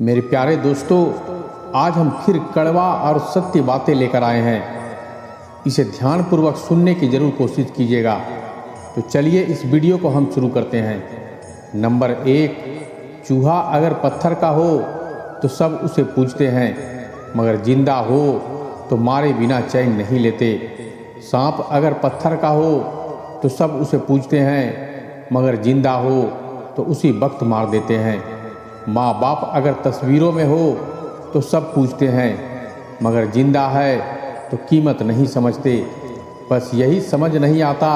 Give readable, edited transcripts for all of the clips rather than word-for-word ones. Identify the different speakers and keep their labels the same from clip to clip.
Speaker 1: मेरे प्यारे दोस्तों, आज हम फिर कड़वा और सत्य बातें लेकर आए हैं। इसे ध्यानपूर्वक सुनने की जरूर कोशिश कीजिएगा। तो चलिए इस वीडियो को हम शुरू करते हैं। नंबर 1, चूहा अगर पत्थर का हो तो सब उसे पूजते हैं, मगर जिंदा हो तो मारे बिना चैन नहीं लेते। सांप अगर पत्थर का हो तो सब उसे पूजते हैं, मगर जिंदा हो तो उसी वक्त मार देते हैं। माँ बाप अगर तस्वीरों में हो तो सब पूजते हैं, मगर जिंदा है तो कीमत नहीं समझते। बस यही समझ नहीं आता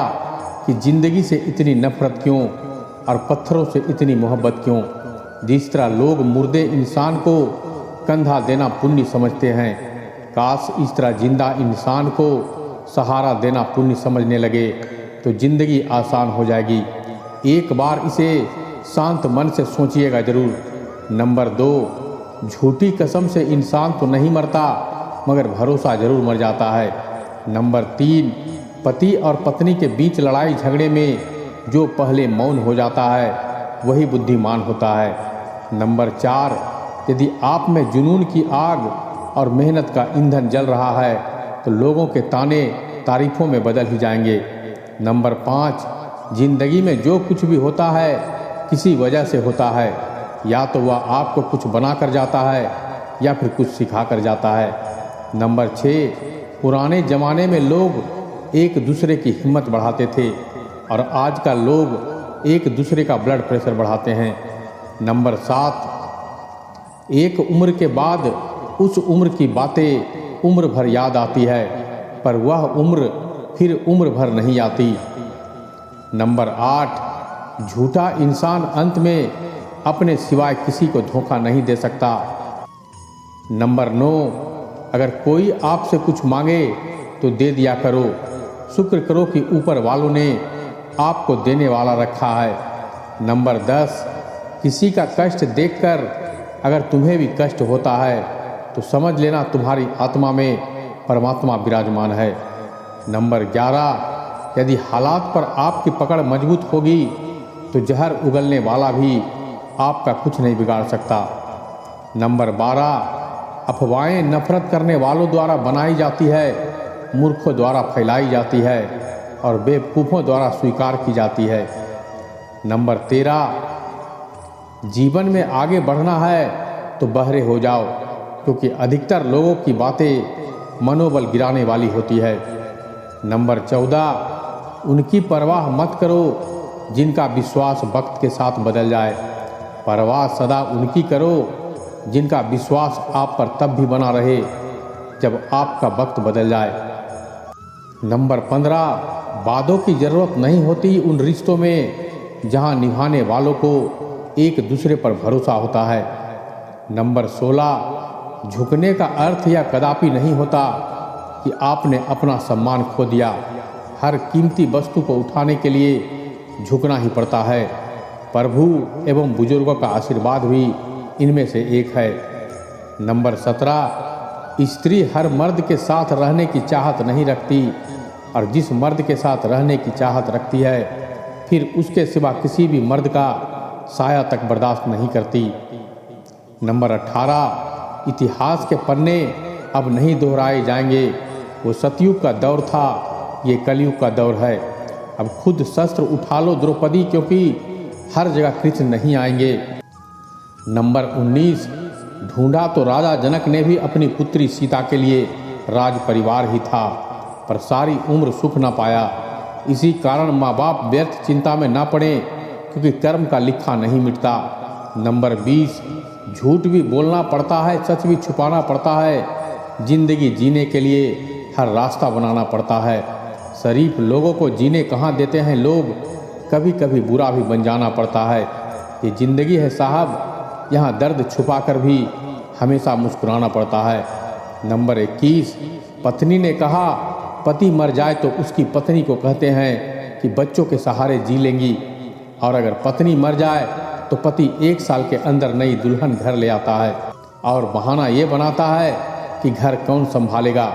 Speaker 1: कि ज़िंदगी से इतनी नफरत क्यों और पत्थरों से इतनी मोहब्बत क्यों। जिस तरह लोग मुर्दे इंसान को कंधा देना पुण्य समझते हैं, काश इस तरह जिंदा इंसान को सहारा देना पुण्य समझने लगे तो ज़िंदगी आसान हो जाएगी। एक बार इसे शांत मन से सोचिएगा जरूर। नंबर 2, झूठी कसम से इंसान तो नहीं मरता, मगर भरोसा जरूर मर जाता है। नंबर 3, पति और पत्नी के बीच लड़ाई झगड़े में जो पहले मौन हो जाता है वही बुद्धिमान होता है। नंबर 4, यदि आप में जुनून की आग और मेहनत का ईंधन जल रहा है तो लोगों के ताने तारीफों में बदल ही जाएंगे। नंबर 5, जिंदगी में जो कुछ भी होता है किसी वजह से होता है, या तो वह आपको कुछ बना कर जाता है या फिर कुछ सिखा कर जाता है। नंबर 6, पुराने ज़माने में लोग एक दूसरे की हिम्मत बढ़ाते थे और आजकल लोग एक दूसरे का ब्लड प्रेशर बढ़ाते हैं। नंबर 7, एक उम्र के बाद उस उम्र की बातें उम्र भर याद आती है, पर वह उम्र फिर उम्र भर नहीं आती। नंबर 8, झूठा इंसान अंत में अपने सिवाय किसी को धोखा नहीं दे सकता। नंबर 9, अगर कोई आपसे कुछ मांगे तो दे दिया करो। शुक्र करो कि ऊपर वालों ने आपको देने वाला रखा है। नंबर 10, किसी का कष्ट देखकर अगर तुम्हें भी कष्ट होता है तो समझ लेना तुम्हारी आत्मा में परमात्मा विराजमान है। नंबर 11, यदि हालात पर आपकी पकड़ मजबूत होगी तो जहर उगलने वाला भी आपका कुछ नहीं बिगाड़ सकता। नंबर 12, अफवाहें नफरत करने वालों द्वारा बनाई जाती है, मूर्खों द्वारा फैलाई जाती है और बेवकूफ़ों द्वारा स्वीकार की जाती है। नंबर 13, जीवन में आगे बढ़ना है तो बहरे हो जाओ, क्योंकि अधिकतर लोगों की बातें मनोबल गिराने वाली होती है। नंबर 14, उनकी परवाह मत करो जिनका विश्वास वक्त के साथ बदल जाए, परवाह सदा उनकी करो जिनका विश्वास आप पर तब भी बना रहे जब आपका वक्त बदल जाए। नंबर 15, वादों की ज़रूरत नहीं होती उन रिश्तों में जहां निभाने वालों को एक दूसरे पर भरोसा होता है। नंबर 16, झुकने का अर्थ यह कदापि नहीं होता कि आपने अपना सम्मान खो दिया। हर कीमती वस्तु को उठाने के लिए झुकना ही पड़ता है। प्रभु एवं बुजुर्गों का आशीर्वाद भी इनमें से एक है। नंबर 17, स्त्री हर मर्द के साथ रहने की चाहत नहीं रखती और जिस मर्द के साथ रहने की चाहत रखती है फिर उसके सिवा किसी भी मर्द का साया तक बर्दाश्त नहीं करती। नंबर 18, इतिहास के पन्ने अब नहीं दोहराए जाएंगे। वो सतयुग का दौर था, ये कलयुग का दौर है। अब खुद शस्त्र उठा लो द्रौपदी, क्योंकि हर जगह कृष्ण नहीं आएंगे। नंबर 19, ढूंढा तो राजा जनक ने भी अपनी पुत्री सीता के लिए राज परिवार ही था, पर सारी उम्र सुख न पाया। इसी कारण माँ बाप व्यर्थ चिंता में ना पड़े, क्योंकि कर्म का लिखा नहीं मिटता। नंबर 20, झूठ भी बोलना पड़ता है, सच भी छुपाना पड़ता है। जिंदगी जीने के लिए हर रास्ता बनाना पड़ता है। शरीफ लोगों को जीने कहाँ देते हैं लोग, कभी कभी बुरा भी बन जाना पड़ता है। ये ज़िंदगी है साहब, यहाँ दर्द छुपा कर भी हमेशा मुस्कुराना पड़ता है। नंबर 21, पत्नी ने कहा पति मर जाए तो उसकी पत्नी को कहते हैं कि बच्चों के सहारे जी लेंगी, और अगर पत्नी मर जाए तो पति 1 साल के अंदर नई दुल्हन घर ले आता है और बहाना ये बनाता है कि घर कौन संभालेगा।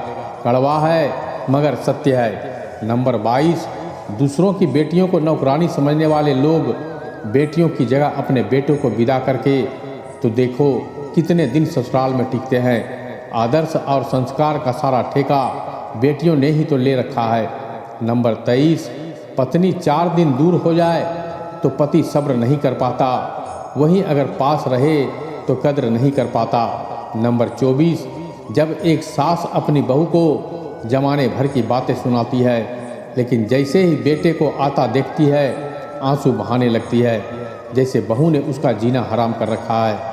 Speaker 1: कड़वा है मगर सत्य है। नंबर 22, दूसरों की बेटियों को नौकरानी समझने वाले लोग बेटियों की जगह अपने बेटों को विदा करके तो देखो कितने दिन ससुराल में टिकते हैं। आदर्श और संस्कार का सारा ठेका बेटियों ने ही तो ले रखा है। नंबर 23, पत्नी 4 दिन दूर हो जाए तो पति सब्र नहीं कर पाता, वहीं अगर पास रहे तो कद्र नहीं कर पाता। नंबर 24, जब एक सास अपनी बहू को जमाने भर की बातें सुनाती है, लेकिन जैसे ही बेटे को आता देखती है आंसू बहाने लगती है, जैसे बहू ने उसका जीना हराम कर रखा है।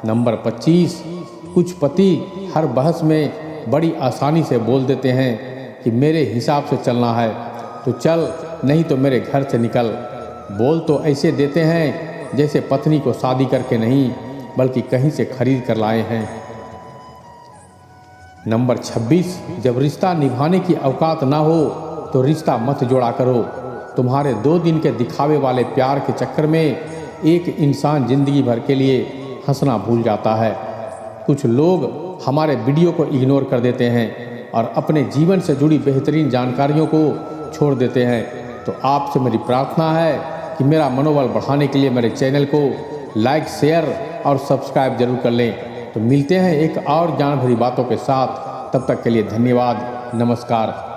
Speaker 1: नंबर 25, कुछ पति हर बहस में बड़ी आसानी से बोल देते हैं कि मेरे हिसाब से चलना है तो चल, नहीं तो मेरे घर से निकल। बोल तो ऐसे देते हैं जैसे पत्नी को शादी करके नहीं बल्कि कहीं से खरीद कर लाए हैं। नंबर 26, जब रिश्ता निभाने की औकात ना हो तो रिश्ता मत जोड़ा करो। तुम्हारे 2 दिन के दिखावे वाले प्यार के चक्कर में एक इंसान जिंदगी भर के लिए हंसना भूल जाता है। कुछ लोग हमारे वीडियो को इग्नोर कर देते हैं और अपने जीवन से जुड़ी बेहतरीन जानकारियों को छोड़ देते हैं। तो आपसे मेरी प्रार्थना है कि मेरा मनोबल बढ़ाने के लिए मेरे चैनल को लाइक, शेयर और सब्सक्राइब जरूर कर लें। तो मिलते हैं एक और ज्ञान भरी बातों के साथ, तब तक के लिए धन्यवाद, नमस्कार।